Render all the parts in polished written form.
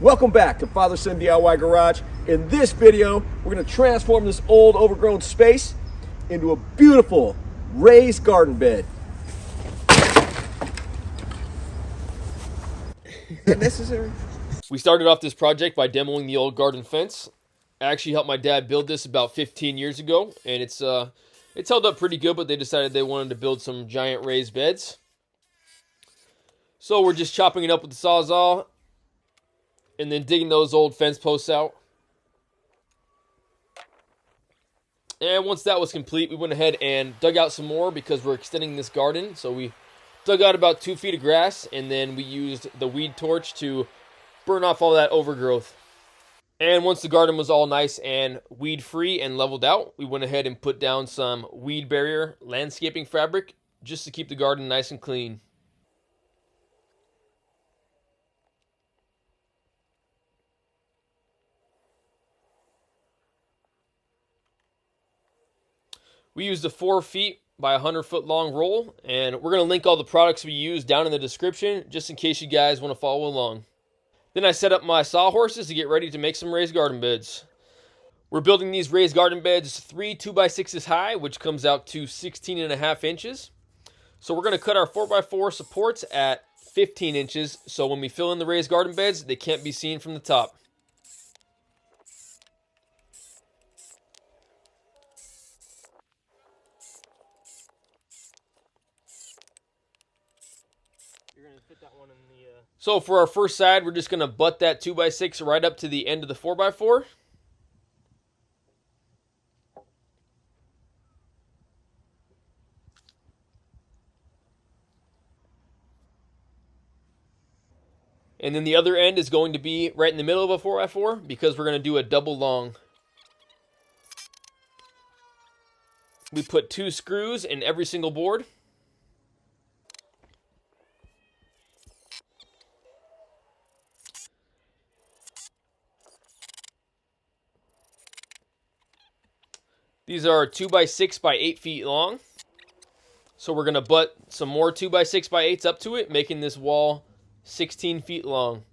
Welcome back to Fathersondiygarage. In this video, we're going to transform this old overgrown space into a beautiful raised garden bed. Is that necessary? We started off this project by demoing the old garden fence. I actually helped my dad build this about 15 years ago, and it's held up pretty good, but they decided they wanted to build some giant raised beds. So we're just chopping it up with the Sawzall and then digging those old fence posts out. And once that was complete, we went ahead and dug out some more because we're extending this garden. So we dug out about 2 feet of grass, and then we used the weed torch to burn off all that overgrowth. And once the garden was all nice and weed-free and leveled out, we went ahead and put down some weed barrier landscaping fabric just to keep the garden nice and clean. We used a 4 feet by 100 foot long roll, and we're going to link all the products we use down in the description just in case you guys want to follow along. Then I set up my sawhorses to get ready to make some raised garden beds. We're building these raised garden beds 3 2x6s high, which comes out to 16.5 inches. So we're going to cut our 4x4 supports at 15 inches, so when we fill in the raised garden beds, they can't be seen from the top. So for our first side, we're just going to butt that 2x6 right up to the end of the 4x4. And then the other end is going to be right in the middle of a 4x4 because we're going to do a double long. We put 2 screws in every single board. These are 2x6 by 8 feet long. So we're going to butt some more 2x6 by 8s up to it, making this wall 16 feet long.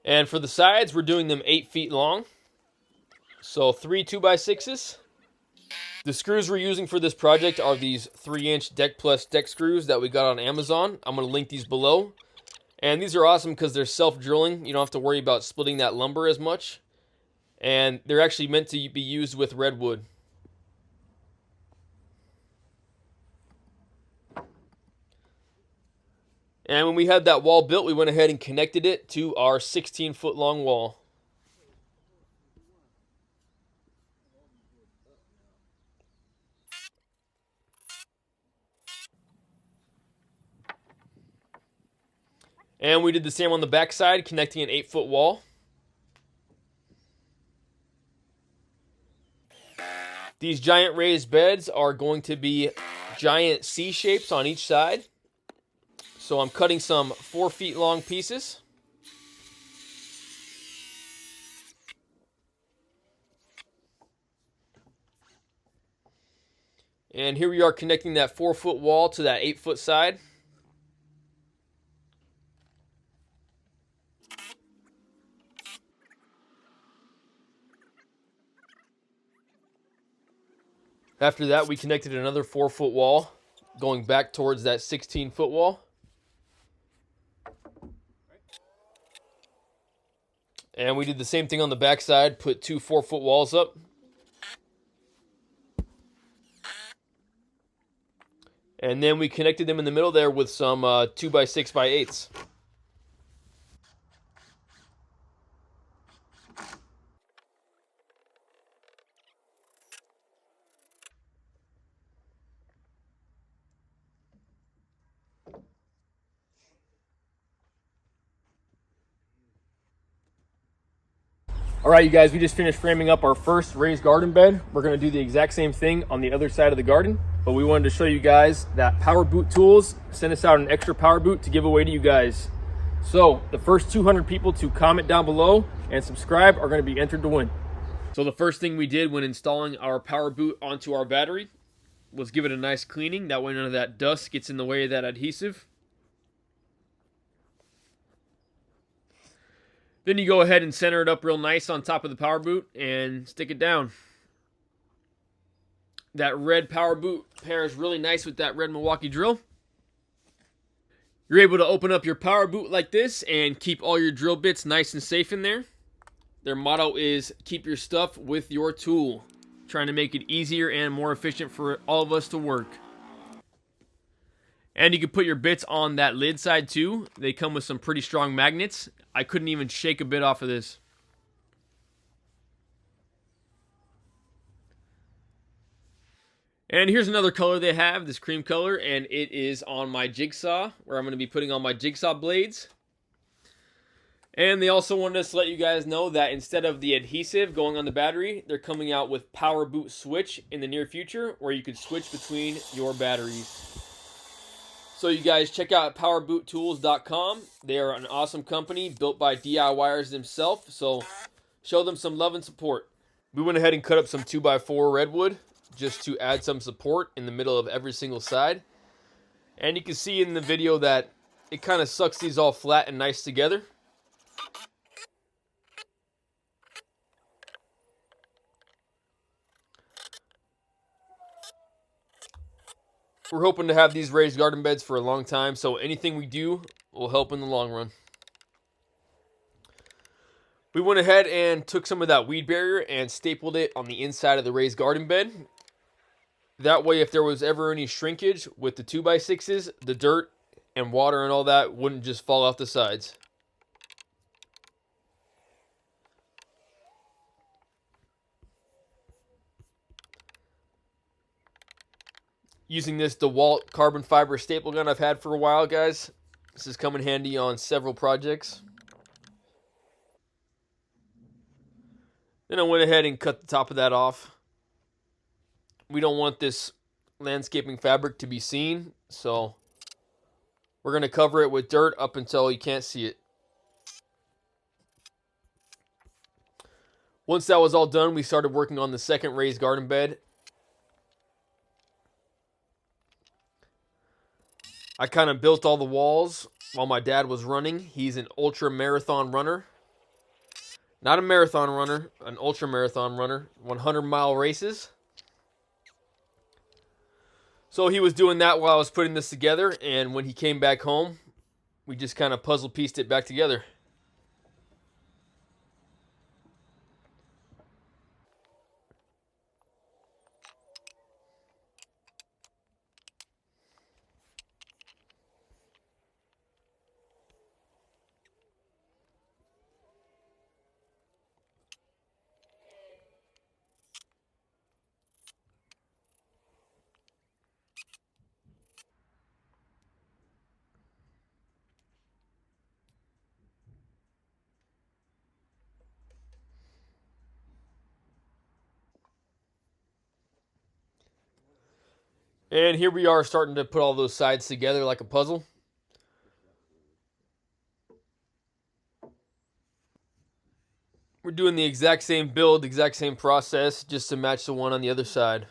And for the sides, we're doing them 8 feet long. So 3 2x6s. The screws we're using for this project are these 3-inch Deck Plus deck screws that we got on Amazon. I'm going to link these below. And these are awesome because they're self-drilling. You don't have to worry about splitting that lumber as much. And they're actually meant to be used with redwood. And when we had that wall built, we went ahead and connected it to our 16-foot long wall. And we did the same on the back side, connecting an 8-foot wall. These giant raised beds are going to be giant C shapes on each side. So I'm cutting some 4 feet long pieces. And here we are connecting that 4-foot wall to that 8-foot side. After that, we connected another 4-foot wall, going back towards that 16-foot wall. And we did the same thing on the back side, put 2 4-foot walls up. And then we connected them in the middle there with some 2x6 by 8s. All right, you guys, we just finished framing up our first raised garden bed. We're going to do the exact same thing on the other side of the garden, but we wanted to show you guys that Powerboot Tools sent us out an extra Powerboot to give away to you guys. So the first 200 people to comment down below and subscribe are going to be entered to win. So the first thing we did when installing our Powerboot onto our battery was give it a nice cleaning. That way none of that dust gets in the way of that adhesive. Then you go ahead and center it up real nice on top of the Powerboot and stick it down. That red Powerboot pairs really nice with that red Milwaukee drill. You're able to open up your Powerboot like this and keep all your drill bits nice and safe in there. Their motto is keep your stuff with your tool, trying to make it easier and more efficient for all of us to work. And you can put your bits on that lid side too. They come with some pretty strong magnets. I couldn't even shake a bit off of this. And here's another color they have, this cream color, and it is on my jigsaw, where I'm going to be putting on my jigsaw blades. And they also wanted us to let you guys know that instead of the adhesive going on the battery, they're coming out with Powerboot switch in the near future, where you could switch between your batteries. So you guys check out powerboottools.com. They are an awesome company built by DIYers themselves, so show them some love and support. We went ahead and cut up some 2x4 redwood just to add some support in the middle of every single side. And you can see in the video that it kind of sucks these all flat and nice together. We're hoping to have these raised garden beds for a long time, so anything we do will help in the long run. We went ahead and took some of that weed barrier and stapled it on the inside of the raised garden bed. That way, if there was ever any shrinkage with the 2x6s, the dirt and water and all that wouldn't just fall off the sides. Using this Dewalt carbon fiber staple gun I've had for a while, guys. This has come in handy on several projects. Then I went ahead and cut the top of that off. We don't want this landscaping fabric to be seen, so we're going to cover it with dirt up until you can't see it. Once that was all done, we started working on the second raised garden bed. I kind of built all the walls while my dad was running. He's an ultra marathon runner. Not a marathon runner, an ultra marathon runner, 100-mile races. So he was doing that while I was putting this together, and when he came back home, we just kind of puzzle pieced it back together. And here we are starting to put all those sides together like a puzzle. We're doing the exact same build, exact same process, just to match the one on the other side.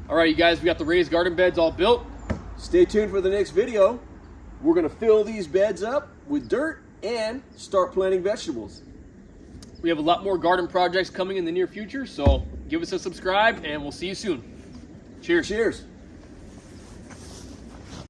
All right, you guys, we got the raised garden beds all built. Stay tuned for the next video. We're gonna fill these beds up with dirt and start planting vegetables. We have a lot more garden projects coming in the near future, so give us a subscribe and we'll see you soon. Cheers. Cheers.